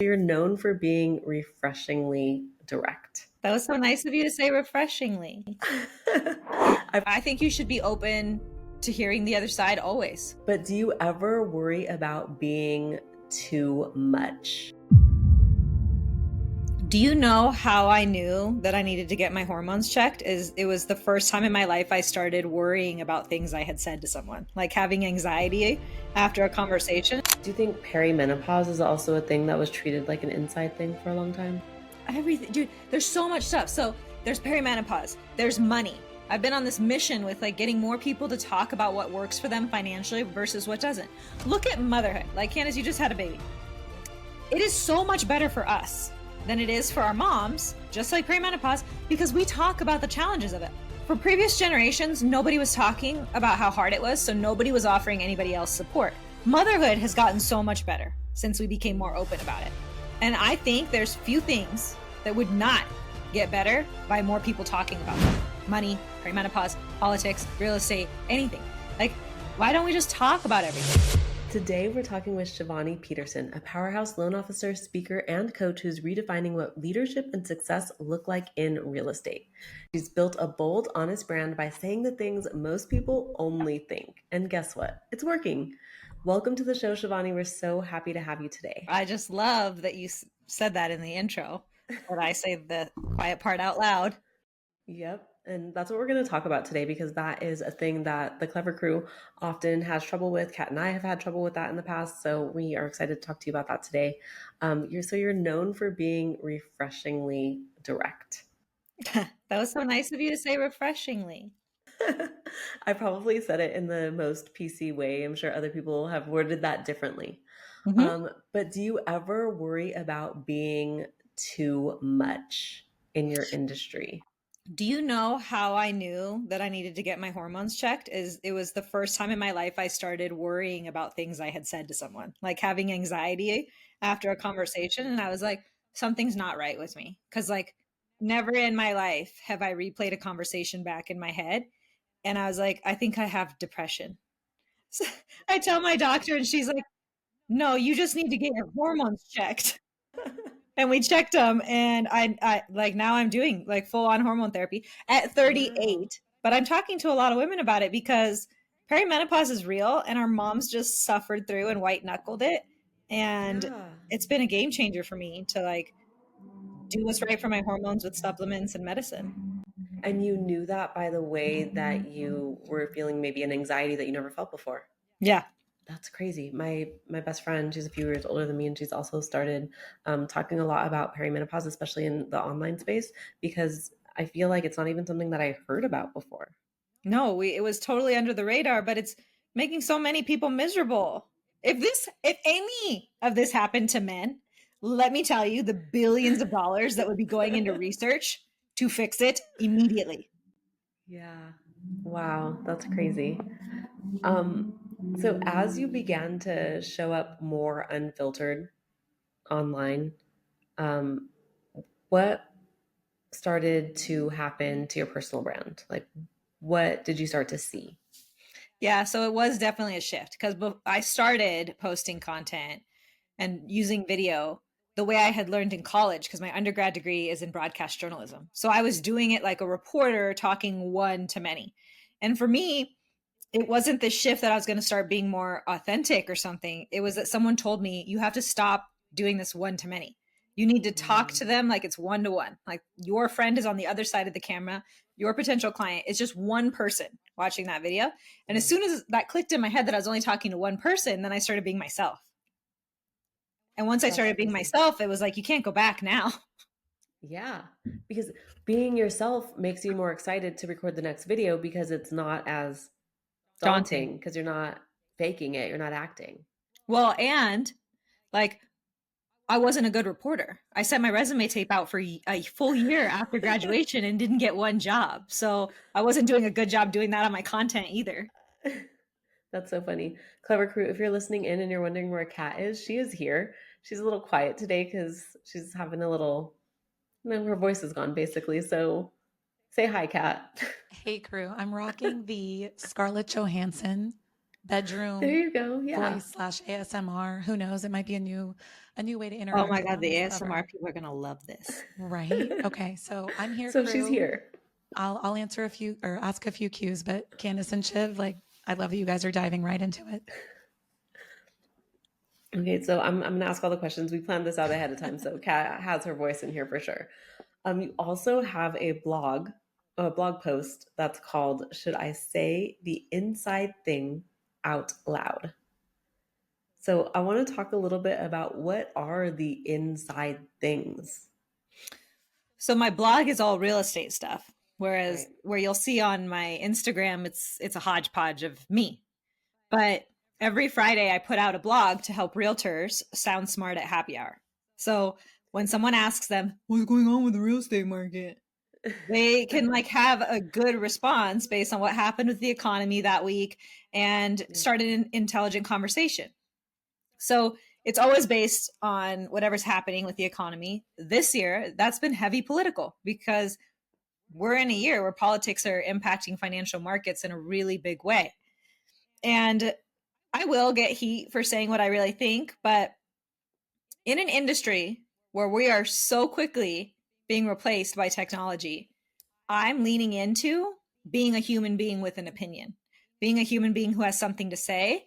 You're known for being refreshingly direct. That was so nice of you to say refreshingly. I think you should be open to hearing the other side always. But do you ever worry about being too much? Do you know how I knew that I needed to get my hormones checked? It was the first time in my life I started worrying about things I had said to someone, like having anxiety after a conversation. Do you think perimenopause is also a thing that was treated like an inside thing for a long time? Everything, dude, there's so much stuff. So there's perimenopause, there's money. I've been on this mission with like getting more people to talk about what works for them financially versus what doesn't. Look at motherhood. Like Candace, you just had a baby. It is so much better for us than it is for our moms, just like perimenopause, because we talk about the challenges of it. For previous generations, nobody was talking about how hard it was, so nobody was offering anybody else support. Motherhood has gotten so much better since we became more open about it. And I think there's few things that would not get better by more people talking about them. Money, perimenopause, politics, real estate, anything. Like, why don't we just talk about everything? Today, we're talking with Shivani Peterson, a powerhouse loan officer, speaker, and coach who's redefining what leadership and success look like in real estate. She's built a bold, honest brand by saying the things most people only think. And guess what? It's working. Welcome to the show, Shivani. We're so happy to have you today. I just love that you said that in the intro, that I say the quiet part out loud. Yep. And that's what we're going to talk about today, because that is a thing that the Clever Crew often has trouble with. Kat and I have had trouble with that in the past. So we are excited to talk to you about that today. You're known for being refreshingly direct. That was so nice of you to say refreshingly. I probably said it in the most PC way. I'm sure other people have worded that differently. But do you ever worry about being too much in your industry? Do you know how I knew that I needed to get my hormones checked? It was the first time in my life I started worrying about things I had said to someone, like having anxiety after a conversation. And I was like, something's not right with me. Cause like never in my life have I replayed a conversation back in my head. And I was like, I think I have depression. So I tell my doctor and she's like, no, you just need to get your hormones checked. And we checked them, and I like now I'm doing like full on hormone therapy at 38. Wow. But I'm talking to a lot of women about it because perimenopause is real, and our moms just suffered through and white knuckled it, and Yeah. it's been a game changer for me to like do what's right for my hormones with supplements and medicine. And you knew that by the way that you were feeling maybe an anxiety that you never felt before. Yeah. That's crazy. My best friend, she's a few years older than me, and she's also started talking a lot about perimenopause, especially in the online space, because I feel like it's not even something that I heard about before. No, it was totally under the radar, but it's making so many people miserable. If any of this happened to men, let me tell you the billions of dollars that would be going into research to fix it immediately. Yeah. Wow, that's crazy. Um, so as you began to show up more unfiltered online, um, what started to happen to your personal brand? Like, what did you start to see? Yeah, so it was definitely a shift because I started posting content and using video the way I had learned in college because my undergrad degree is in broadcast journalism. So I was doing it like a reporter talking one to many. And for me, it wasn't the shift that I was going to start being more authentic or something. It was that someone told me, you have to stop doing this one to many. You need to talk to them like it's one to one. Like your friend is on the other side of the camera. Your potential client is just one person watching that video. And as soon as that clicked in my head that I was only talking to one person, then I started being myself. And once I That's started being crazy. myself, it was like, you can't go back now. Yeah, because being yourself makes you more excited to record the next video because it's not as Daunting. daunting because you're not faking it, you're not acting. Well, and like I wasn't a good reporter. I sent my resume tape out for a full year after graduation and didn't get one job. So I wasn't doing a good job doing that on my content either. That's so funny. Clever Crew, if you're listening in and you're wondering where Kat is, she is here. She's a little quiet today because she's having a little, her voice is gone basically. So say hi, Kat. Hey crew, I'm rocking the Scarlett Johansson bedroom There you go. Yeah. voice slash ASMR. Who knows? It might be a new way to Oh interact my with God, the this ASMR lover. people are gonna love this. Right? Okay. So I'm here, So she's crew. here. I'll answer a few or ask a few cues, but Candace and Shiv, like, I love that you guys are diving right into it. Okay, so I'm gonna ask all the questions. We planned this out ahead of time, so Kat has her voice in here for sure. You also have a blog post that's called "Should I Say the Inside Thing Out Loud?" So I want to talk a little bit about what are the inside things. So my blog is all real estate stuff, whereas Right. where you'll see on my Instagram, it's a hodgepodge of me. But every Friday, I put out a blog to help realtors sound smart at happy hour. So when someone asks them, what's going on with the real estate market? They can like have a good response based on what happened with the economy that week and start an intelligent conversation. So it's always based on whatever's happening with the economy. This year, that's been heavy political because we're in a year where politics are impacting financial markets in a really big way. And I will get heat for saying what I really think, but in an industry where we are so quickly being replaced by technology, I'm leaning into being a human being with an opinion, being a human being who has something to say,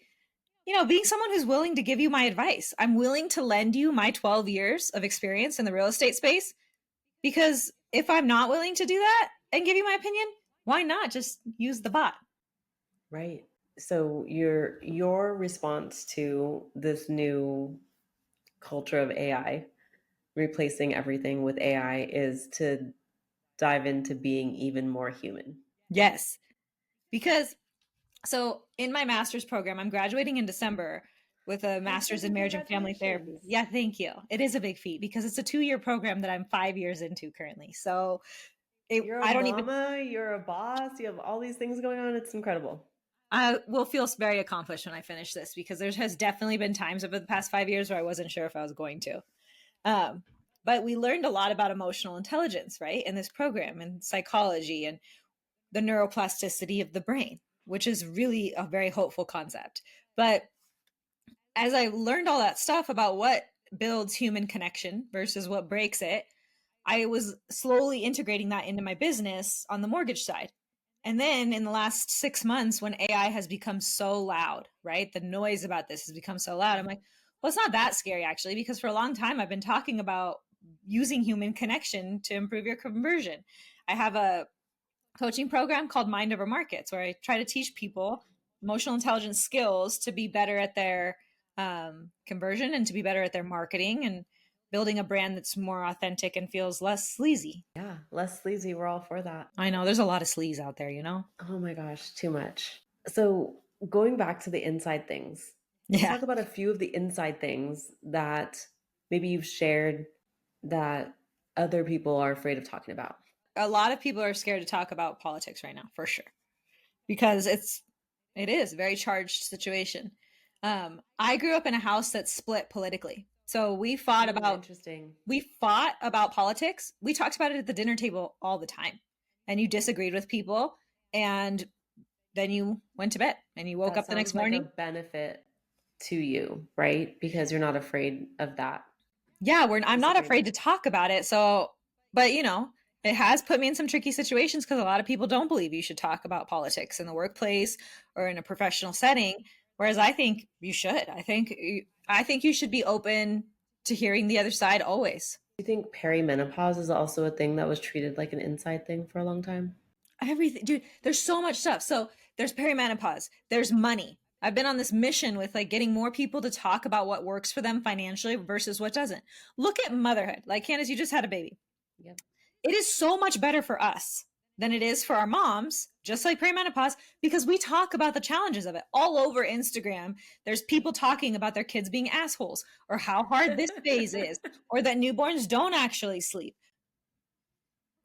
being someone who's willing to give you my advice. I'm willing to lend you my 12 years of experience in the real estate space because if I'm not willing to do that and give you my opinion, why not just use the bot? Right. So your response to this new culture of AI, replacing everything with AI, is to dive into being even more human. Yes. Because so in my master's program, I'm graduating in December with a master's in marriage and family therapy. Yeah, thank you. It is a big feat because it's a 2-year program that I'm 5 years into currently. So You're a I don't even mama, you're a boss, you have all these things going on. It's incredible. I will feel very accomplished when I finish this because there has definitely been times over the past 5 years where I wasn't sure if I was going to. Um, but we learned a lot about emotional intelligence, right, in this program and psychology and the neuroplasticity of the brain, which is really a very hopeful concept. But as I learned all that stuff about what builds human connection versus what breaks it, I was slowly integrating that into my business on the mortgage side. And then in the last 6 months, when AI has become so loud, right? The noise about this has become so loud. I'm like, well, it's not that scary actually, because for a long time I've been talking about using human connection to improve your conversion. I have a coaching program called Mind Over Markets, where I try to teach people emotional intelligence skills to be better at their conversion and to be better at their marketing and building a brand that's more authentic and feels less sleazy. Yeah, less sleazy. We're all for that. I know there's a lot of sleaze out there, Oh my gosh, too much. So going back to the inside things, let's Yeah. talk about a few of the inside things that maybe you've shared that other people are afraid of talking about. A lot of people are scared to talk about politics right now, for sure, because it is a very charged situation. I grew up in a house that's split politically. So Interesting. we fought about politics. We talked about it at the dinner table all the time. And you disagreed with people and then you went to bed and you woke That up the next sounds like a morning. benefit to you, right? Because you're not afraid of that Yeah, I'm not afraid disagreement. to talk about it. So, but it has put me in some tricky situations because a lot of people don't believe you should talk about politics in the workplace or in a professional setting. Whereas I think you should. I think you should be open to hearing the other side always. Do you think perimenopause is also a thing that was treated like an inside thing for a long time? Everything, dude, there's so much stuff. So there's perimenopause, there's money. I've been on this mission with like getting more people to talk about what works for them financially versus what doesn't. Look at motherhood. Like Candace, you just had a baby. Yep. It is so much better for us than it is for our moms, just like perimenopause, because we talk about the challenges of it all over Instagram. There's people talking about their kids being assholes or how hard this phase is or that newborns don't actually sleep.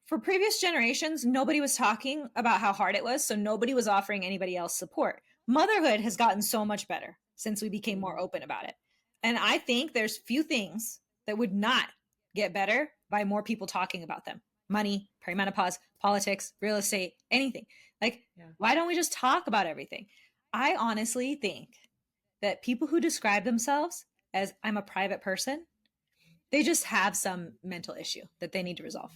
For previous generations, nobody was talking about how hard it was, so nobody was offering anybody else support. Motherhood has gotten so much better since we became more open about it. And I think there's few things that would not get better by more people talking about them. Money, perimenopause, politics, real estate, anything. Like, why don't we just talk about everything? I honestly think that people who describe themselves as I'm a private person, they just have some mental issue that they need to resolve.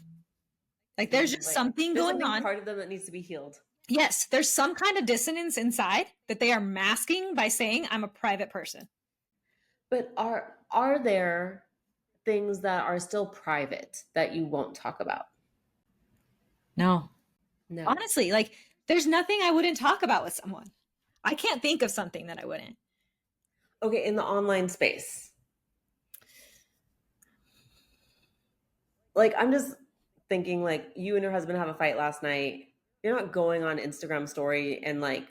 Like there's just Like, something there's going something on. part of them that needs to be healed. Yes, there's some kind of dissonance inside that they are masking by saying I'm a private person. But are there things that are still private that you won't talk about? No. No. Honestly, like there's nothing I wouldn't talk about with someone. I can't think of something that I wouldn't. Okay, in the online space. Like, I'm just thinking, like, you and your husband have a fight last night. You're not going on Instagram story and like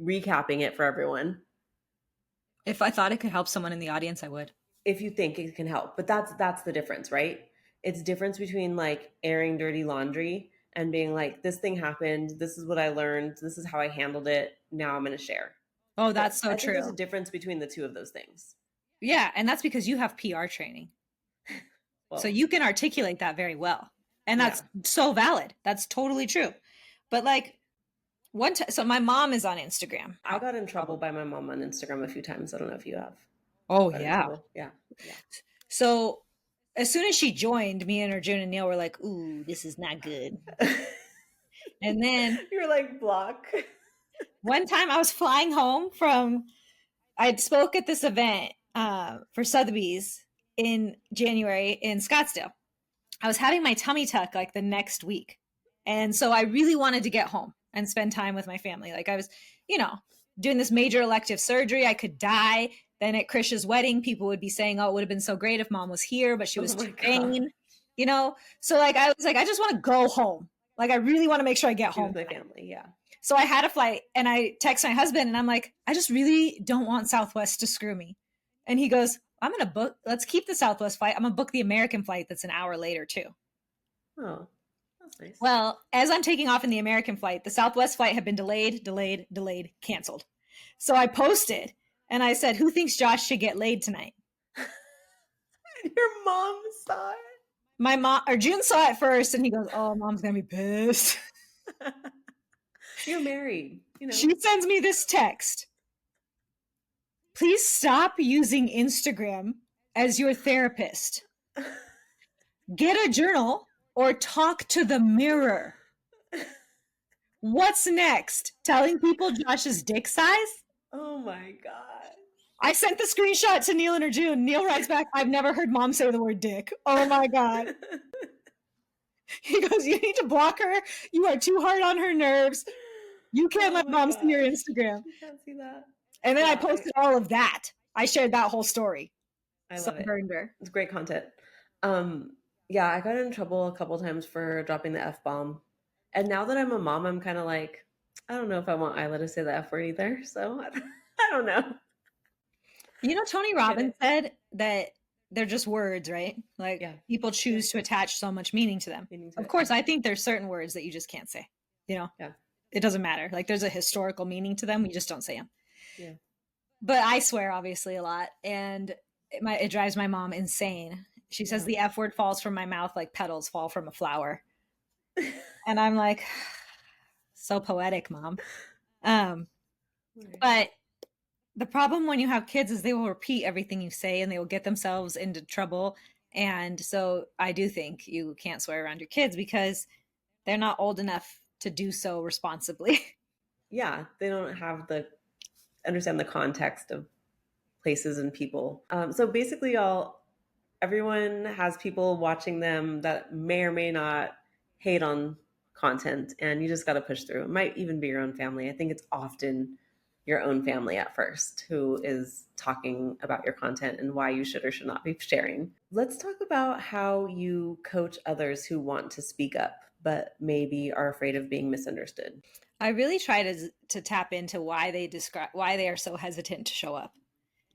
recapping it for everyone. If I thought it could help someone in the audience, I would. If you think it can help. But that's the difference, right? It's difference between like airing dirty laundry and being like, this thing happened, this is what I learned, this is how I handled it, now I'm going to share. Oh, that's so I think there's a true. difference between the two of those things. Yeah, and that's because you have PR training. Well, So you can articulate that very well. And that's yeah. so valid. That's totally true. But like so my mom is on Instagram. I got in trouble by my mom on Instagram a few times. I don't know if you have. Oh Got in yeah. trouble. Yeah. So as soon as she joined, me and Arjun and Neil were like, ooh, this is not good. And then You're like, block. one time I was flying home I'd spoke at this event for Sotheby's in January in Scottsdale. I was having my tummy tuck like the next week. And so I really wanted to get home and spend time with my family. Like I was, doing this major elective surgery. I could die. Then at Krish's wedding, people would be saying, oh, it would have been so great if mom was here, but she was too vain, So like, I was like, I just want to go home. Like, I really want to make sure I get home with my family. Yeah. So I had a flight and I text my husband and I'm like, I just really don't want Southwest to screw me. And he goes, I'm going to book, let's keep the Southwest flight. I'm going to book the American flight that's an hour later too. Oh, that's nice. Well, as I'm taking off in the American flight, the Southwest flight had been delayed, canceled. So I posted and I said, who thinks Josh should get laid tonight? Your mom saw it? My mom, or June saw it first and he goes, oh, mom's going to be pissed. You're married. She sends me this text. Please stop using Instagram as your therapist. Get a journal or talk to the mirror. What's next? Telling people Josh's dick size? Oh my God. I sent the screenshot to Neil and Arjun. Neil writes back, I've never heard mom say the word dick. Oh my God. He goes, you need to block her. You are too hard on her nerves. You can't let mom see your Instagram. You can't see that. And then I posted all of that. I shared that whole story. I love it. Her. It's great content. Yeah, I got in trouble a couple times for dropping the F-bomb. And now that I'm a mom, I'm kind of like, I don't know if I want Isla to say the F word either. So I don't know. Tony Robbins said that they're just words, right? Like people choose to attach so much meaning to them. Of course, I think there's certain words that you just can't say, Yeah. It doesn't matter. Like there's a historical meaning to them. We just don't say them. Yeah. But I swear obviously a lot. And it drives my mom insane. She says the F word falls from my mouth like petals fall from a flower. And I'm like, so poetic, mom. But the problem when you have kids is they will repeat everything you say and they will get themselves into trouble. And so I do think you can't swear around your kids because they're not old enough to do so responsibly. Yeah, they don't have understand the context of places and people. So basically, everyone has people watching them that may or may not hate on content, and you just got to push through. It might even be your own family. I think it's often your own family at first who is talking about your content and why you should or should not be sharing. Let's talk about how you coach others who want to speak up but maybe are afraid of being misunderstood. I really try to tap into why they are so hesitant to show up.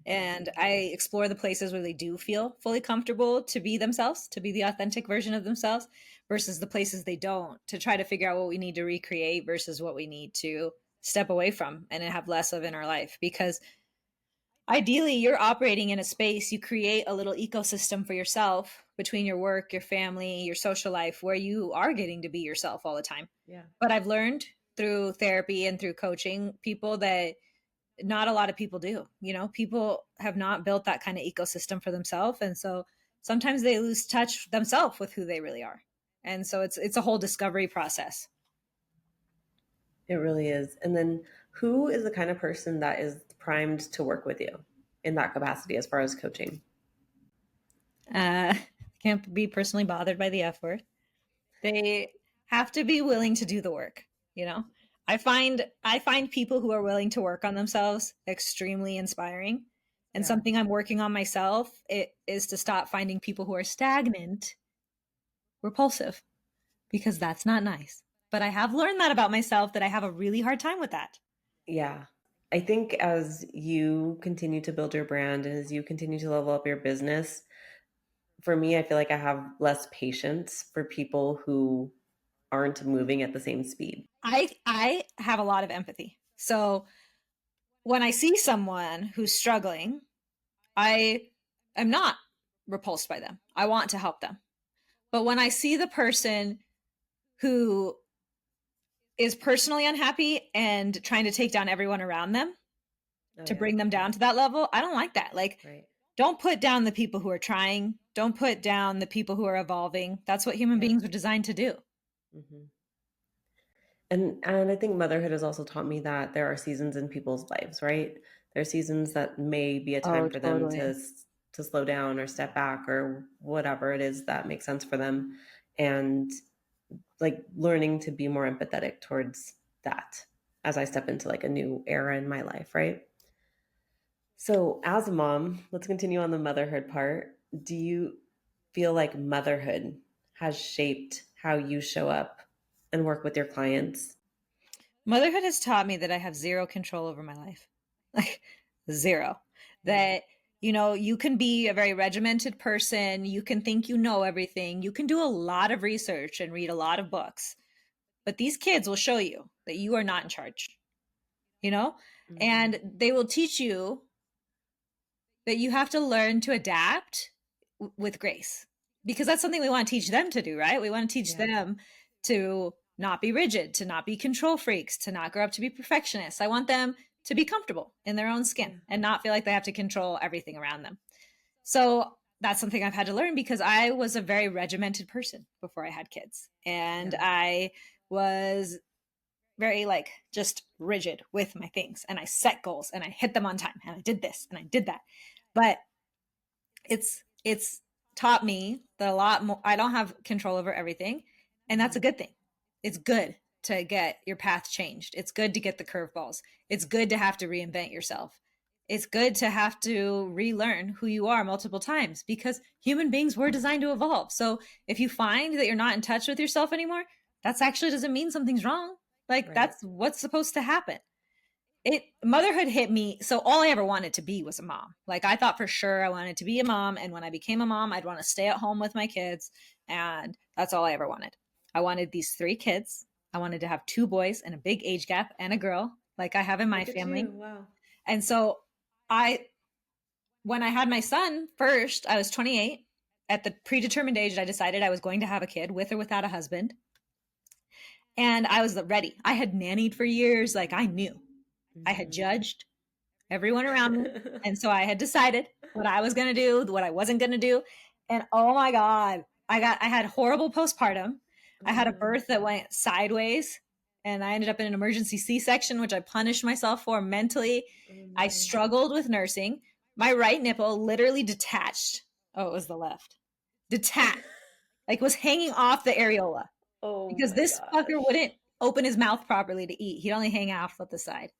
And I explore the places where they do feel fully comfortable to be themselves, to be the authentic version of themselves, versus the places they don't, to try to figure out what we need to recreate versus what we need to step away from and have less of in our life. Because ideally, you're operating in a space, you create a little ecosystem for yourself between your work, your family, your social life, where you are getting to be yourself all the time. Yeah. But I've learned through therapy and through coaching people that not a lot of people do. People have not built that kind of ecosystem for themselves. And so sometimes they lose touch themselves with who they really are. And so it's a whole discovery process. It really is. And then who is the kind of person that is primed to work with you in that capacity as far as coaching? Can't be personally bothered by the F word. They have to be willing to do the work. I find people who are willing to work on themselves extremely inspiring. And Yeah. something I'm working on myself is to stop finding people who are stagnant repulsive, because that's not nice. But I have learned that about myself, that I have a really hard time with that. Yeah. I think as you continue to build your brand and as you continue to level up your business, for me, I feel like I have less patience for people who aren't moving at the same speed. I have a lot of empathy. So when I see someone who's struggling, I am not repulsed by them. I want to help them. But when I see the person who is personally unhappy and trying to take down everyone around them to bring them down to that level, I don't like that. Like, Right. Don't put down the people who are trying. Don't put down the people who are evolving. That's what human beings are designed to do. Mm-hmm. And I think motherhood has also taught me that there are seasons in people's lives, right? There are seasons that may be a time for them to slow down or step back or whatever it is that makes sense for them. And like learning to be more empathetic towards that as I step into like a new era in my life, right? So as a mom, let's continue on the motherhood part. Do you feel like motherhood has shaped how you show up and work with your clients? Motherhood has taught me that I have zero control over my life. Like zero. That, you can be a very regimented person. You can think you know everything. You can do a lot of research and read a lot of books. But these kids will show you that you are not in charge, Mm-hmm. and they will teach you that you have to learn to adapt with grace, because that's something we want to teach them to do, right? We want to teach them to not be rigid, to not be control freaks, to not grow up to be perfectionists. I want them to be comfortable in their own skin and not feel like they have to control everything around them. So that's something I've had to learn, because I was a very regimented person before I had kids. And I was very just rigid with my things, and I set goals and I hit them on time and I did this and I did that. But it's taught me that a lot more, I don't have control over everything, and that's a good thing. It's good to get your path changed. It's good to get the curveballs. It's good to have to reinvent yourself. It's good to have to relearn who you are multiple times, because human beings were designed to evolve. So if you find that you're not in touch with yourself anymore, that's actually doesn't mean something's wrong. That's what's supposed to happen. Motherhood hit me. So all I ever wanted to be was a mom. I thought for sure I wanted to be a mom. And when I became a mom, I'd want to stay at home with my kids. And that's all I ever wanted. I wanted these 3 kids. I wanted to have 2 boys and a big age gap and a girl, like I have in my family. Wow. And so when I had my son first, I was 28. At the predetermined age, I decided I was going to have a kid with or without a husband. And I was ready. I had nannied for years. I knew. I had judged everyone around me. And so I had decided what I was going to do, what I wasn't going to do. And oh my God, I had horrible postpartum. I had a birth that went sideways, and I ended up in an emergency C-section, which I punished myself for mentally. I struggled with nursing. My right nipple literally detached. Oh, it was the left. Detached. Was hanging off the areola. Because this fucker wouldn't open his mouth properly to eat. He'd only hang off at the side.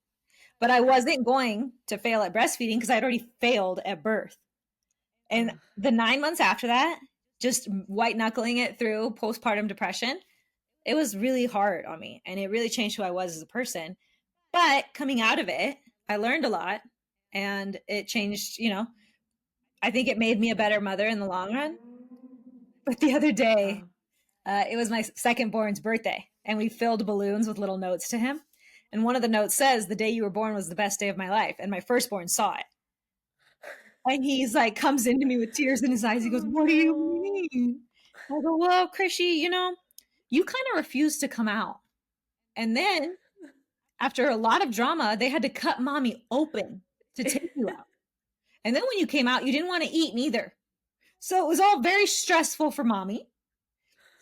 But I wasn't going to fail at breastfeeding because I'd already failed at birth. And the 9 months after that, just white knuckling it through postpartum depression, it was really hard on me. And it really changed who I was as a person. But coming out of it, I learned a lot, and it changed, I think it made me a better mother in the long run. But the other day, it was my second born's birthday, and we filled balloons with little notes to him. And one of the notes says, "The day you were born was the best day of my life." And my firstborn saw it. And he's comes into me with tears in his eyes. He goes, "What do you mean?" I go, "Well, Krishy, you kind of refused to come out. And then after a lot of drama, they had to cut mommy open to take you out. And then when you came out, you didn't want to eat neither. So it was all very stressful for mommy.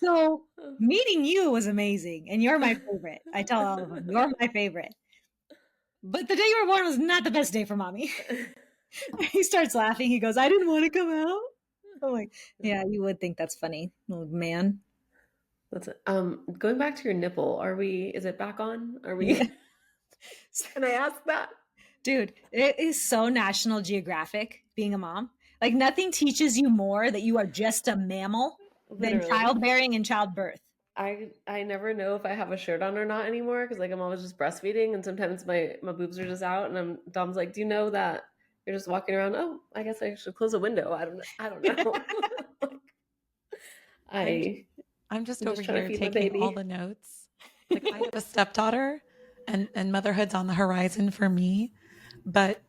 So meeting you was amazing. And you're my favorite. I tell all of them, you're my favorite. But the day you were born was not the best day for mommy. He starts laughing. He goes, I didn't want to come out. I'm like, yeah, you would think that's funny, little man. That's it. Going back to your nipple, is it back on? Are we, Yeah. can I ask that? Dude, it is so National Geographic being a mom. Like nothing teaches you more that you are just a mammal than Literally. childbearing and childbirth. I never know if I have a shirt on or not anymore because like I'm always just breastfeeding and sometimes my boobs are just out and Dom's like, do you know that you're just walking around? Oh, I guess I should close a window. I don't know. I'm just I'm over just trying to here feed my taking all baby. the notes. Like I have a stepdaughter and motherhood's on the horizon for me. But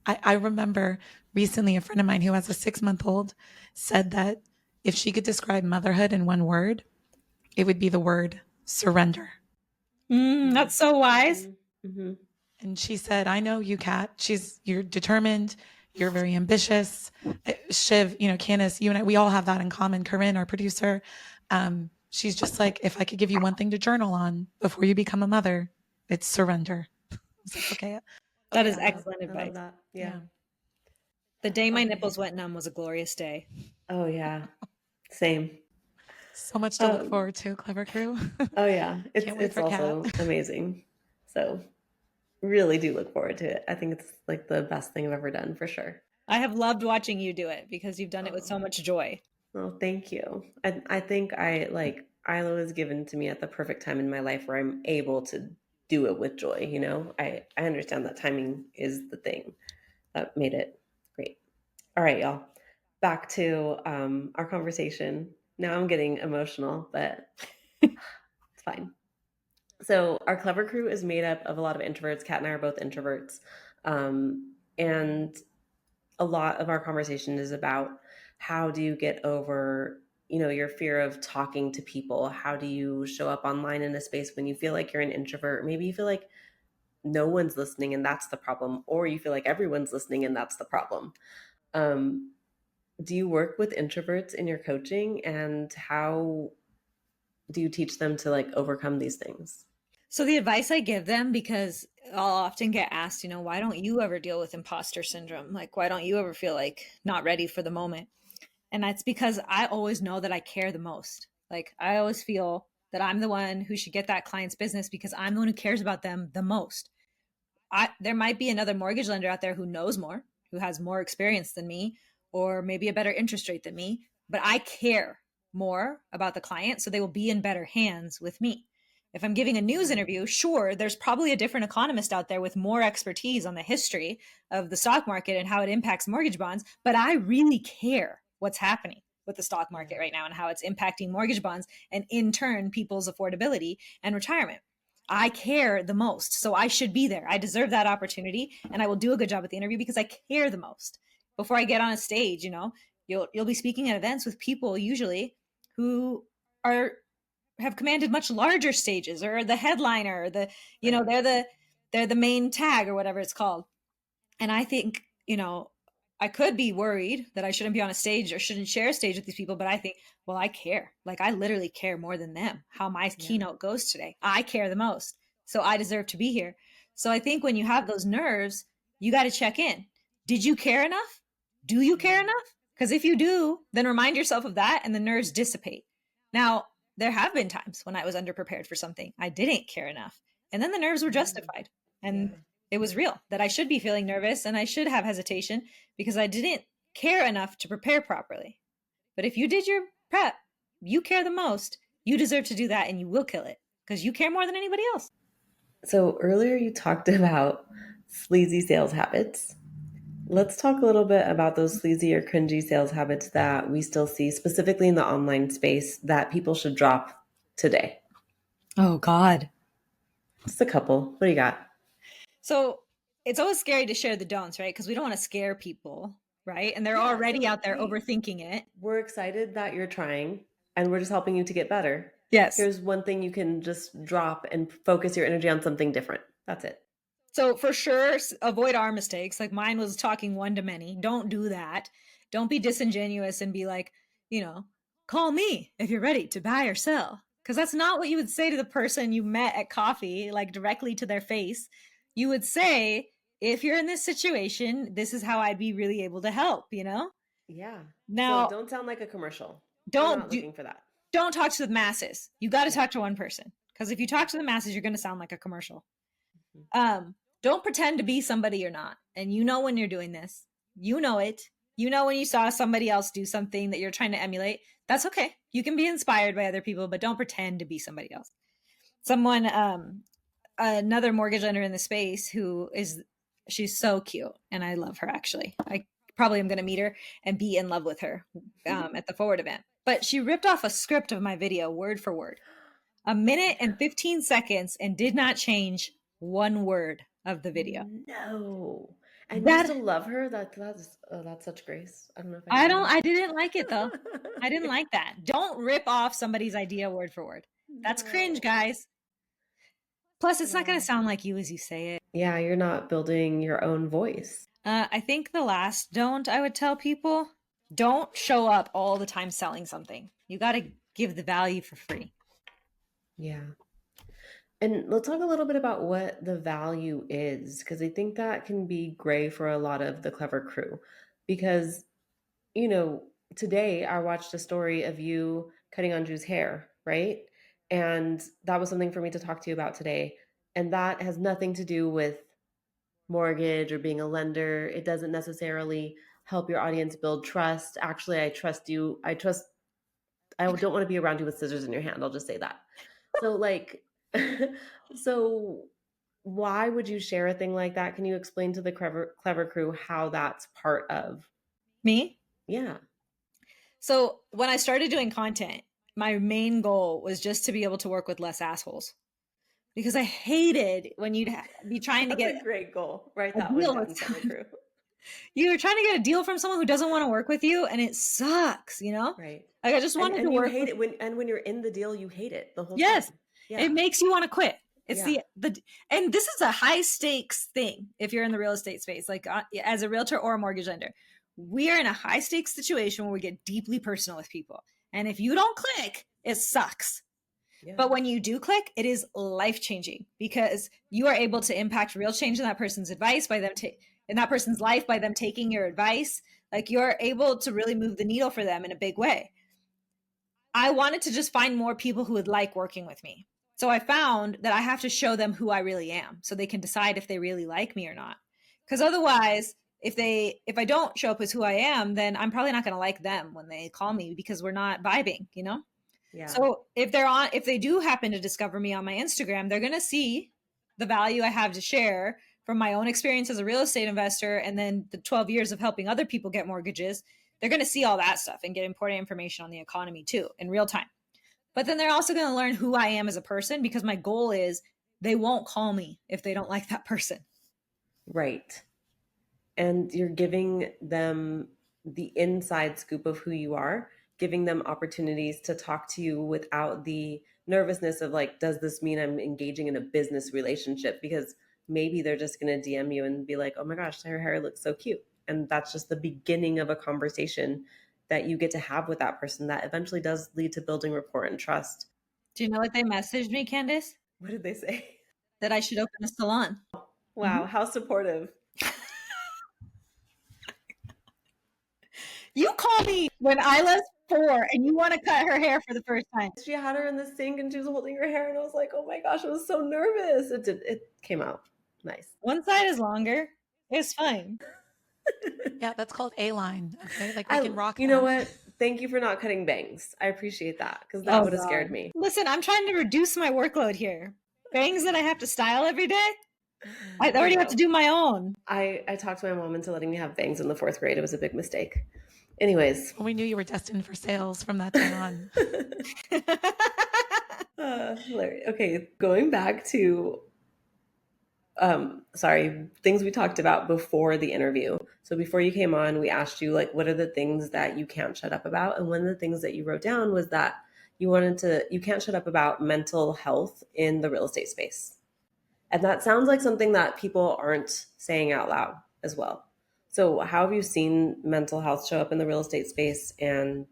I remember recently a friend of mine who has a 6-month-old said that if she could describe motherhood in one word, it would be the word surrender. That's so wise. Mm-hmm. And she said, I know you, Kat. You're determined. You're very ambitious. Shiv, Candace, you and I, we all have that in common. Corinne, our producer, she's just like, if I could give you one thing to journal on before you become a mother, it's surrender. I was like, okay. That is I excellent love advice. that. Yeah. The day my Okay. nipples went numb was a glorious day. Oh yeah. Same. So much to look forward to, Clever Crew. Oh yeah. Can't wait It's for also Kat. amazing. So really do look forward to it. I think it's like the best thing I've ever done for sure. I have loved watching you do it because you've done it with so much joy. Oh, thank you. I think Ilo is given to me at the perfect time in my life where I'm able to do it with joy, you know? I understand that timing is the thing that made it great. All right, y'all. Back to our conversation. Now I'm getting emotional, but it's fine. So our clever crew is made up of a lot of introverts. Kat and I are both introverts. And a lot of our conversation is about how do you get over your fear of talking to people. How do you show up online in a space when you feel like you're an introvert? Maybe you feel like no one's listening and that's the problem, or you feel like everyone's listening and that's the problem. Do you work with introverts in your coaching, and how do you teach them to like overcome these things? So the advice I give them, because I'll often get asked, why don't you ever deal with imposter syndrome? Like, why don't you ever feel like not ready for the moment? And that's because I always know that I care the most. Like, I always feel that I'm the one who should get that client's business because I'm the one who cares about them the most. There might be another mortgage lender out there who knows more, who has more experience than me, or maybe a better interest rate than me, but I care more about the client, so they will be in better hands with me. If I'm giving a news interview, sure, there's probably a different economist out there with more expertise on the history of the stock market and how it impacts mortgage bonds, but I really care what's happening with the stock market right now and how it's impacting mortgage bonds and in turn people's affordability and retirement. I care the most, so I should be there. I deserve that opportunity, and I will do a good job at the interview because I care the most. Before I get on a stage, you'll be speaking at events with people usually who have commanded much larger stages, or the headliner, or they're the main tag or whatever it's called. And I think, I could be worried that I shouldn't be on a stage or shouldn't share a stage with these people, but I think, well, I care. Like, I literally care more than them, how my keynote goes today. I care the most. So I deserve to be here. So I think when you have those nerves, you got to check in. Did you care enough? Do you care enough? Because if you do, then remind yourself of that and the nerves dissipate. Now, there have been times when I was underprepared for something. I didn't care enough. And then the nerves were justified. And it was real that I should be feeling nervous and I should have hesitation because I didn't care enough to prepare properly. But if you did your prep, you care the most, you deserve to do that and you will kill it because you care more than anybody else. So earlier you talked about sleazy sales habits. Let's talk a little bit about those sleazy or cringy sales habits that we still see, specifically in the online space, that people should drop today. Oh, God. Just a couple. What do you got? So it's always scary to share the don'ts, right? Because we don't want to scare people, right? And they're already out there overthinking it. We're excited that you're trying, and we're just helping you to get better. Yes. Here's one thing you can just drop and focus your energy on something different. That's it. So for sure, avoid our mistakes. Like mine was talking one to many. Don't do that. Don't be disingenuous and be like, call me if you're ready to buy or sell. Because that's not what you would say to the person you met at coffee, like directly to their face. You would say, if you're in this situation, this is how I'd be really able to help, Yeah. Now, So don't sound like a commercial. We're don't not do, looking for that. don't talk to the masses. You got to Yeah. talk to one person. Because if you talk to the masses, you're going to sound like a commercial. Mhm. Don't pretend to be somebody you're not. And when you're doing this, you know it. You know when you saw somebody else do something that you're trying to emulate. That's okay. You can be inspired by other people, but don't pretend to be somebody else. Another mortgage lender in the space she's so cute, and I love her actually. I probably am going to meet her and be in love with her at the Forward event. But she ripped off a script of my video word for word, a minute and 15 seconds, and did not change one word of the video. No. And you That still love her? That's such grace. I don't know if I can. I didn't like it though. I didn't like that. Don't rip off somebody's idea word for word. That's cringe, No. guys. Plus, it's not going Wow. to sound like you as you say it. Yeah, you're not building your own voice. I think the last don't I would tell people, don't show up all the time selling something. You got to give the value for free. Yeah. And let's talk a little bit about what the value is, because I think that can be gray for a lot of the clever crew. Because, you know, today I watched a story of you cutting Anju's hair, right? And that was something for me to talk to you about today. And that has nothing to do with mortgage or being a lender. It doesn't necessarily help your audience build trust. Actually, I trust you. I don't want to be around you with scissors in your hand. I'll just say that. So like so why would you share a thing like that? Can you explain to the clever crew how that's part of? Me? Yeah. So, when I started doing content, my main goal was just to be able to work with less assholes. Because I hated when you'd be trying to That's get a great goal. Write a that one deal down, with clever crew. you were trying to get a deal from someone who doesn't want to work with you, and it sucks, Right. Like I just wanted to And you work hate with. it when you're in the deal, you hate it the whole Yes, time. Yeah. it makes you want to quit. It's Yeah. and this is a high stakes thing if you're in the real estate space, like as a realtor or a mortgage lender. We are in a high stakes situation where we get deeply personal with people, and if you don't click, it sucks. Yeah. But when you do click, it is life changing because you are able to impact real change in that person's advice by them in that person's life by them taking your advice. Like you're able to really move the needle for them in a big way. I wanted to just find more people who would like working with me. So I found that I have to show them who I really am so they can decide if they really like me or not. Because otherwise, if I don't show up as who I am, then I'm probably not going to like them when they call me because we're not vibing, Yeah. So if they do happen to discover me on my Instagram, they're going to see the value I have to share from my own experience as a real estate investor and then the 12 years of helping other people get mortgages. They're going to see all that stuff and get important information on the economy too in real time. But then they're also going to learn who I am as a person because my goal is they won't call me if they don't like that person. Right. And you're giving them the inside scoop of who you are, giving them opportunities to talk to you without the nervousness of like, does this mean I'm engaging in a business relationship? Because maybe they're just going to DM you and be like, oh my gosh, her hair looks so cute. And that's just the beginning of a conversation that you get to have with that person that eventually does lead to building rapport and trust. Do you know what they messaged me, Candace? What did they say? That I should open a salon. Wow, how supportive. You call me when Isla's 4 and you want to cut her hair for the first time. She had her in the sink and she was holding her hair and I was like, oh my gosh, I was so nervous. It came out nice. One side is longer. It's fine. Yeah, that's called A-line. Okay, like we can rock. You know what? Thank you for not cutting bangs. I appreciate that because that would have scared me. Listen, I'm trying to reduce my workload here. Bangs that I have to style every day. I already have to do my own. I talked my mom into letting me have bangs in the 4th grade. It was a big mistake. Anyways. Well, we knew you were destined for sales from that time on. Okay, going back to things we talked about before the interview. So before you came on, we asked you like, what are the things that you can't shut up about? And one of the things that you wrote down was that you can't shut up about mental health in the real estate space. And that sounds like something that people aren't saying out loud as well. So, how have you seen mental health show up in the real estate space, and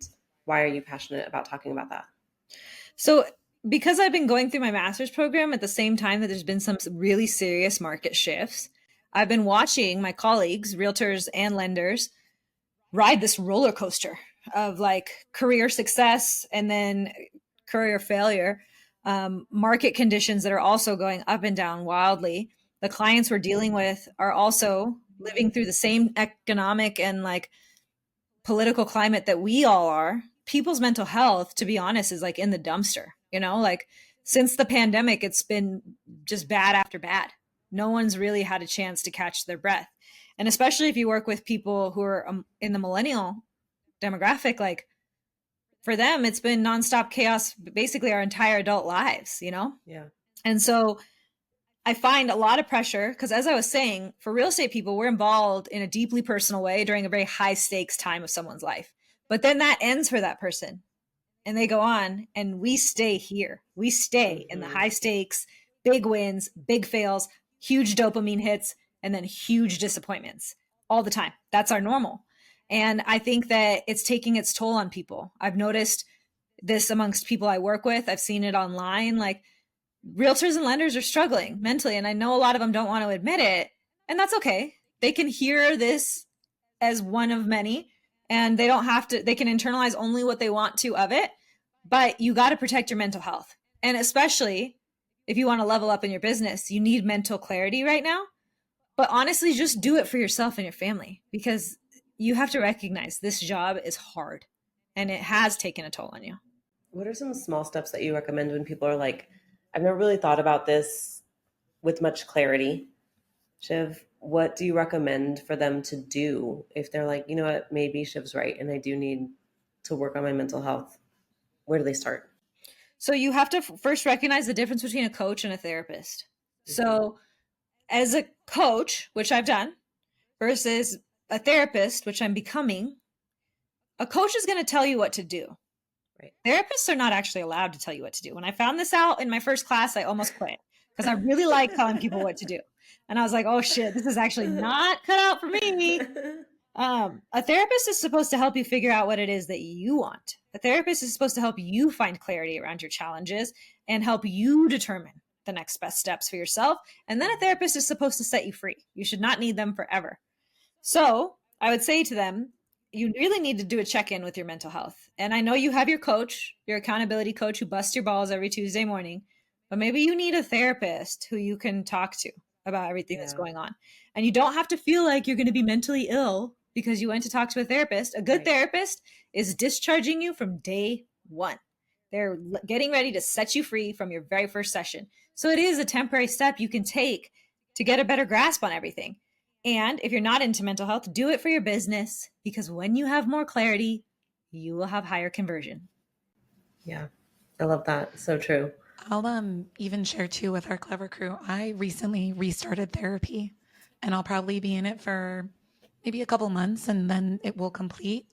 why are you passionate about talking about that? So, because I've been going through my master's program at the same time that there's been some really serious market shifts, I've been watching my colleagues, realtors and lenders, ride this roller coaster of like career success and then career failure, market conditions that are also going up and down wildly. The clients we're dealing with are also living through the same economic and like political climate that we all are. People's mental health, to be honest, is like in the dumpster, like since the pandemic, it's been just bad after bad. No one's really had a chance to catch their breath. And especially if you work with people who are in the millennial demographic, like for them, it's been nonstop chaos, basically our entire adult lives, Yeah. And so I find a lot of pressure because, as I was saying, for real estate people, we're involved in a deeply personal way during a very high stakes time of someone's life. But then that ends for that person and they go on, and we stay here. We stay in the high stakes, big wins, big fails, huge dopamine hits, and then huge disappointments all the time. That's our normal. And I think that it's taking its toll on people. I've noticed this amongst people I work with. I've seen it online. Like realtors and lenders are struggling mentally. And I know a lot of them don't want to admit it. And that's okay. They can hear this as one of many, and they don't have to, they can internalize only what they want to of it. But you got to protect your mental health. And especially if you want to level up in your business, you need mental clarity right now. But honestly, just do it for yourself and your family, because you have to recognize this job is hard and it has taken a toll on you. What are some small steps that you recommend when people are like, I've never really thought about this with much clarity? Shiv, what do you recommend for them to do if they're like, you know what, maybe Shiv's right and I do need to work on my mental health? Where do they start? So you have to first recognize the difference between a coach and a therapist. So as a coach, which I've done, versus a therapist, which I'm becoming, a coach is going to tell you what to do. Right. Therapists are not actually allowed to tell you what to do. When I found this out in my first class, I almost quit because I really like telling people what to do. And I was like, oh shit, this is actually not cut out for me. A therapist is supposed to help you figure out what it is that you want. A therapist is supposed to help you find clarity around your challenges and help you determine the next best steps for yourself. And then a therapist is supposed to set you free. You should not need them forever. So I would say to them, you really need to do a check-in with your mental health. And I know you have your coach, your accountability coach who busts your balls every Tuesday morning, but maybe you need a therapist who you can talk to about everything that's going on. And you don't have to feel like you're going to be mentally ill because you went to talk to a therapist. A good therapist is discharging you from day one. They're getting ready to set you free from your very first session. So it is a temporary step you can take to get a better grasp on everything. And if you're not into mental health, do it for your business, because when you have more clarity, you will have higher conversion. Yeah, I love that. So true. I'll even share too with our Clever crew. I recently restarted therapy, and I'll probably be in it for maybe a couple months and then it will complete.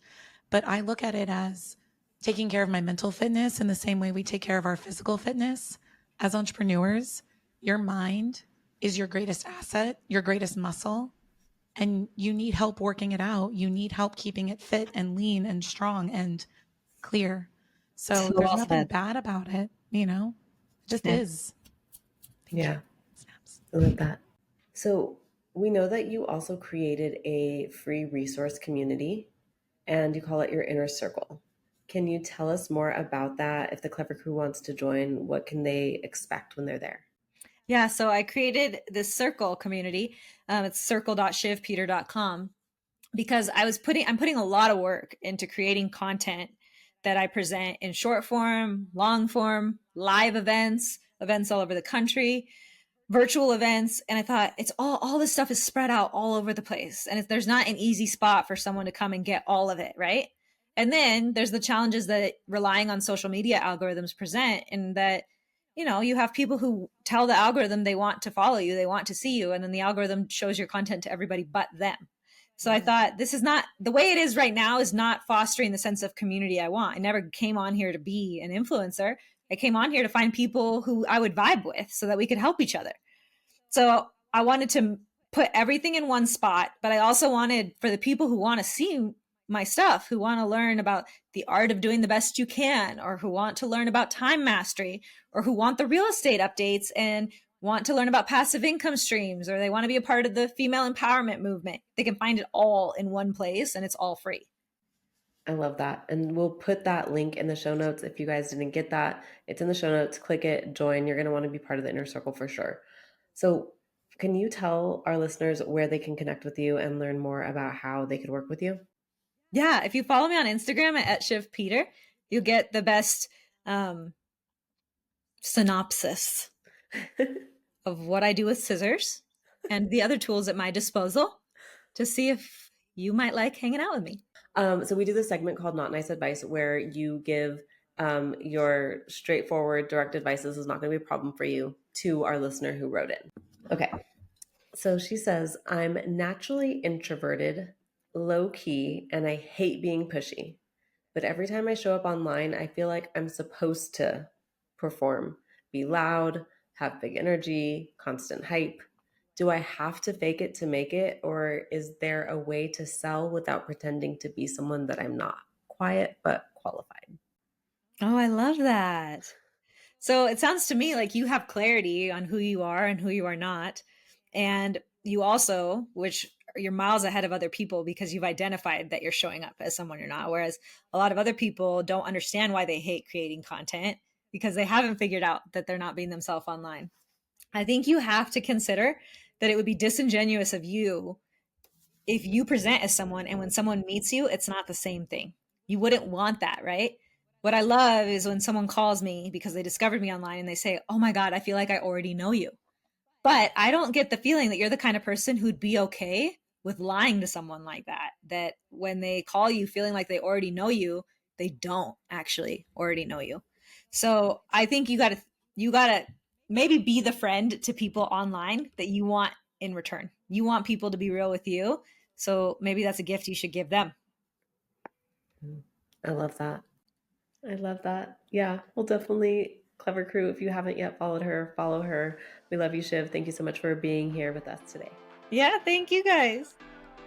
But I look at it as taking care of my mental fitness in the same way we take care of our physical fitness. As entrepreneurs, your mind is your greatest asset, your greatest muscle, and you need help working it out. You need help keeping it fit and lean and strong and clear. So there's nothing bad about it, it just is. Yeah, I love that. So we know that you also created a free resource community and you call it your inner circle. Can you tell us more about that? If the Clever Crew wants to join, what can they expect when they're there? Yeah, so I created this circle community. It's circle.shivpeter.com because I'm putting a lot of work into creating content that I present in short form, long form, live events all over the country, virtual events. And I thought it's all this stuff is spread out all over the place. And there's not an easy spot for someone to come and get all of it, right? And then there's the challenges that relying on social media algorithms present, in that, you have people who tell the algorithm they want to follow you, they want to see you, and then the algorithm shows your content to everybody but them. So I thought this is not the way it is right now is not fostering the sense of community I want. I never came on here to be an influencer. I came on here to find people who I would vibe with so that we could help each other. So I wanted to put everything in one spot, but I also wanted for the people who want to see my stuff, who want to learn about the art of doing the best you can, or who want to learn about time mastery, or who want the real estate updates and want to learn about passive income streams, or they want to be a part of the female empowerment movement. They can find it all in one place and it's all free. I love that. And we'll put that link in the show notes. If you guys didn't get that, it's in the show notes. Click it, join. You're going to want to be part of the inner circle for sure. So can you tell our listeners where they can connect with you and learn more about how they could work with you? Yeah. If you follow me on Instagram at Shiv Peter, you'll get the best synopsis of what I do with scissors and the other tools at my disposal to see if you might like hanging out with me. So we do this segment called Not Nice Advice where you give your straightforward, direct advice. This is not going to be a problem for you to our listener who wrote in. Okay. So she says, I'm naturally introverted, low key, and I hate being pushy. But every time I show up online, I feel like I'm supposed to perform, be loud, have big energy, constant hype. Do I have to fake it to make it? Or is there a way to sell without pretending to be someone that I'm not? Quiet, but qualified. Oh, I love that. So it sounds to me like you have clarity on who you are and who you are not. And you also, which you're miles ahead of other people because you've identified that you're showing up as someone you're not. Whereas a lot of other people don't understand why they hate creating content because they haven't figured out that they're not being themselves online. I think you have to consider that it would be disingenuous of you if you present as someone and when someone meets you, it's not the same thing. You wouldn't want that, right? What I love is when someone calls me because they discovered me online and they say, oh my God, I feel like I already know you. But I don't get the feeling that you're the kind of person who'd be okay with lying to someone like that, that when they call you feeling like they already know you, they don't actually already know you. So I think you gotta maybe be the friend to people online that you want in return. You want people to be real with you. So maybe that's a gift you should give them. I love that. I love that. Yeah, we'll definitely, Clever Crew, if you haven't yet followed her, follow her. We love you, Shiv. Thank you so much for being here with us today. Yeah, thank you guys.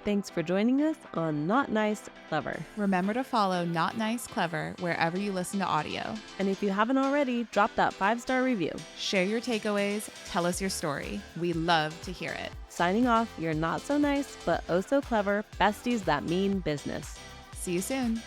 Thanks for joining us on Not Nice, Clever. Remember to follow Not Nice, Clever wherever you listen to audio. And if you haven't already, drop that 5-star review. Share your takeaways, tell us your story. We love to hear it. Signing off, you're not so nice, but oh so clever besties that mean business. See you soon.